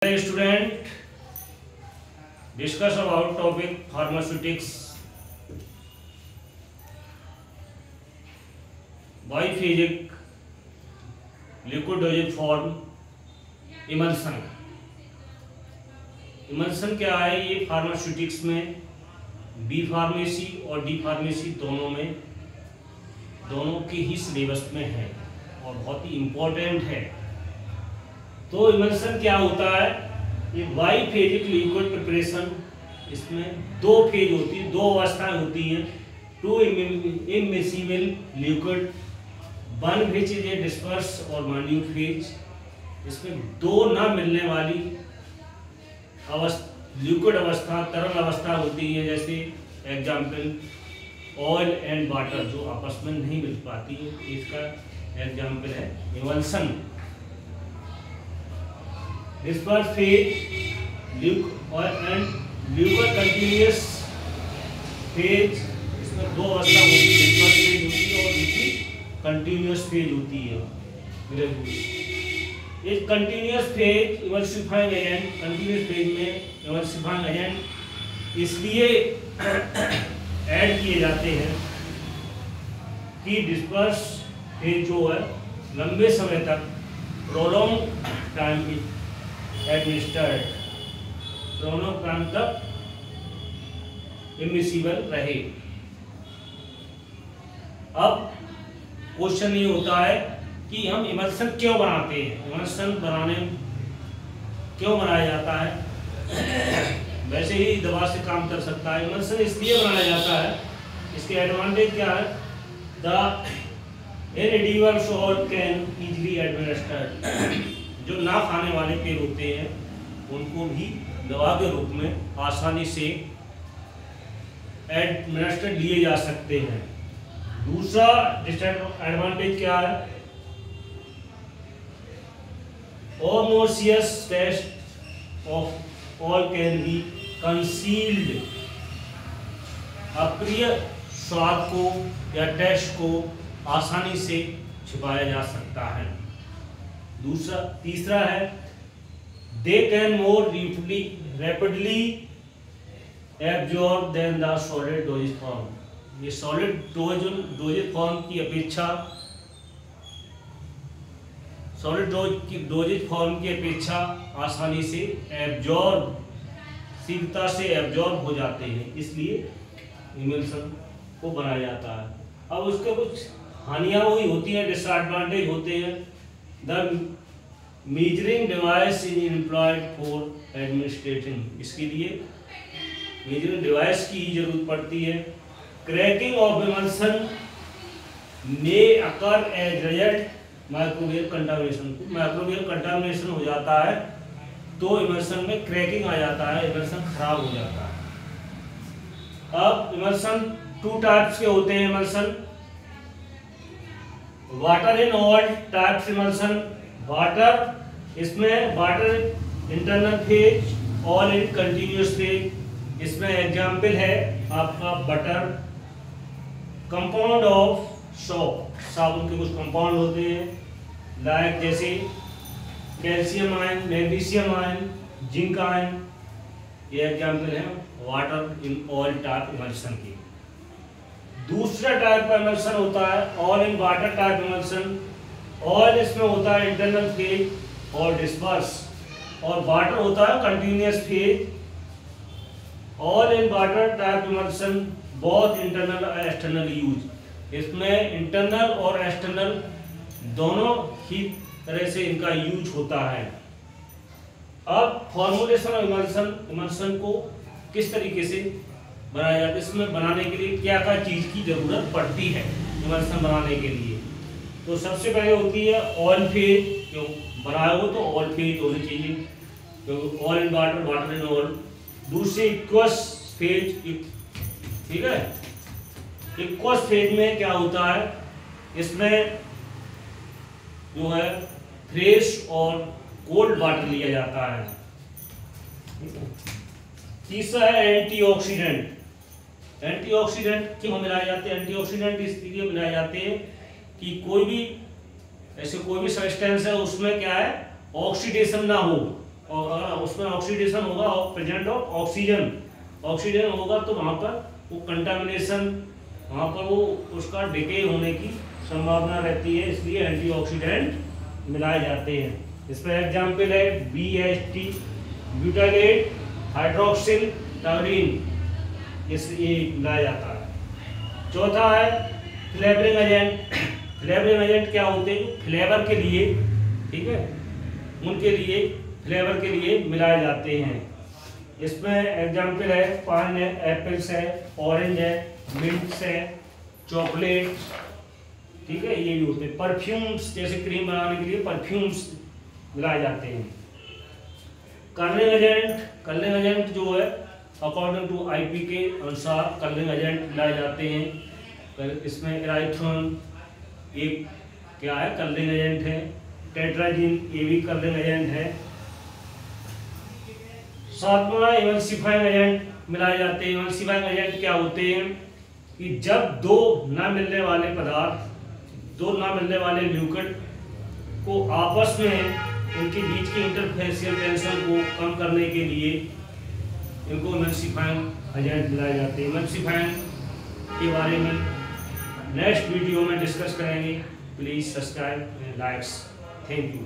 Student, discuss about topic pharmaceutics, biphasic liquid dosage form, emulsion. Emulsion क्या है? ये pharmaceutics में बी फार्मेसी और डी फार्मेसी दोनों के ही सिलेबस में है और बहुत ही इम्पोर्टेंट है। तो इमल्सन क्या होता है? ये बाईफेजिक लिक्विड प्रिपरेशन, इसमें दो फेज होती है, दो अवस्थाएं होती हैं। To immiscible liquid, one phase is a disperse और माइन्यूट फेज। इसमें दो ना मिलने वाली लिक्विड अवस्था, तरल अवस्था होती है। जैसे एग्जाम्पल ऑयल एंड वाटर, जो आपस में नहीं मिल पाती है, इसका एग्जाम्पल है emulsion. Disperse phase and liquid continuous phase, इसमें दो अवस्था होती है, डिस्पर्स फेज होती है और दूसरी कंटिन्यूअस फेज होती है। इस continuous phase emulsifying agent, continuous phase में इमल्सिफाइंग एजेंट इसलिए ऐड किए जाते हैं कि डिस्पर्स फेज जो है लंबे समय तक prolong time administered, prolong time तक इमिसिबल रहे। अब क्वेश्चन ये होता है कि हम इमल्सन क्यों बनाते हैं, इमल्सन क्यों बनाया जाता है? वैसे ही दवा से काम कर सकता है, इमल्सन इसलिए बनाया जाता है, इसके एडवांटेज क्या है? The इनएडिबल salt can easily administered, जो ना खाने वाले पेड़ होते हैं उनको भी दवा के रूप में आसानी से एडमिनिस्टर लिए जा सकते हैं। दूसरा डिसएडवांटेज क्या है? Obnoxious taste of all can be concealed, अप्रिय स्वाद को या टेस्ट को आसानी से छिपाया जा सकता है। तीसरा है they can more rapidly absorb than the solid dosage form। ये सॉलिड डोजेज फॉर्म की अपेक्षा डोजेज फॉर्म की अपेक्षा आसानी से शीघ्रता से एब्जॉर्ब हो जाते हैं, इसलिए इमल्सन को बनाया जाता है। अब उसके कुछ हानियां हुई होती हैं, डिसएडवांटेज होते हैं। The measuring device is employed for administrating, इसके लिए मेजरिंग डिवाइस की जरूरत पड़ती है। Cracking of emulsion may occur as result microwave contamination हो जाता है, तो इमल्सन में क्रैकिंग आ जाता है, इमल्सन खराब हो जाता है। अब इमल्सन टू टाइप्स के होते हैं emulsion. Water in all types emulsion, water, इसमें वाटर इंटरनल फेज और इन कंटिन्यूअस फेज। इसमें एग्जाम्पल है आपका बटर। कंपाउंड ऑफ सोप, साबुन के कुछ कंपाउंड होते हैं, लाइक जैसे calcium ion, magnesium ion, zinc ion, ये एग्जाम्पल है water in all type emulsion की। दूसरा टाइप का इमल्सन होता है all in water type emulsion. Oil इसमें होता है इंटरनल फेज और डिस्पर्स, और वाटर होता है continuous phase. All in water type emulsion both internal और एक्सटर्नल यूज, इसमें इंटरनल और एक्सटर्नल दोनों ही तरह से इनका यूज होता है। अब फॉर्मुलेशन ऑफ इमल्सन को किस तरीके से बनाया जाता है, इसमें बनाने के लिए क्या क्या चीज की जरूरत पड़ती है इमल्सन बनाने के लिए? तो सबसे पहले होती है ऑयल फेज, क्यों बनाया हो तो ऑयल फेज होनी चाहिए, क्योंकि oil in water, water in oil. दूसरे इक्वस फेज, ठीक है, इक्वस फेज में क्या होता है? इसमें जो है फ्रेश और कोल्ड वाटर लिया जाता है। तीसरा है एंटीऑक्सीडेंट। एंटीऑक्सीडेंट क्यों मिलाए जाते हैं? एंटीऑक्सीडेंट इसलिए मिलाए जाते हैं कि कोई भी सब्सटेंस है उसमें क्या है, ऑक्सीडेशन ना हो, और अगर उसमें ऑक्सीडेशन होगा और प्रेजेंट ऑफ ऑक्सीजन होगा तो वहाँ पर वो कंटामिनेशन, वहाँ पर वो उसका डिके होने की संभावना रहती है, इसलिए एंटीऑक्सीडेंट मिलाए जाते हैं। इसमें एग्जाम्पल है BHT ब्यूटालेट हाइड्रोक्सिल टॉरिन, ये मिलाया जाता है। चौथा है फ्लेवरिंग एजेंट। फ्लेवरिंग एजेंट क्या होते हैं? फ्लेवर के लिए, ठीक है, उनके लिए फ्लेवर के लिए मिलाए जाते हैं। इसमें एग्जाम्पल है पाइन है, एप्पल्स है, ऑरेंज है, मिंट्स है, चॉकलेट, ठीक है, ये भी होते हैं। परफ्यूम्स, जैसे क्रीम बनाने के लिए परफ्यूम्स मिलाए जाते हैं। कलरिंग एजेंट जो है अकॉर्डिंग टू IP के अनुसार कलरिंग एजेंट मिलाए जाते हैं। इसमें एराइथ्रोन एक क्या है, कलरिंग एजेंट है। टेट्राजिन ये भी कलरिंग एजेंट है। सातवां इमल्सिफाइंग एजेंट मिलाए जाते हैं। इमल्सिफाइंग एजेंट क्या होते हैं कि जब दो ना मिलने वाले पदार्थ, दो ना मिलने वाले लिक्विड को आपस में इनके बीच की इंटरफेसियल टेंशन को कम करने के लिए इनको इमल्सिफाइंग एजेंट मिलाए जाते हैं। इमल्सिफाइंग के बारे में नेक्स्ट वीडियो में डिस्कस करेंगे। Please subscribe and likes. Thank you.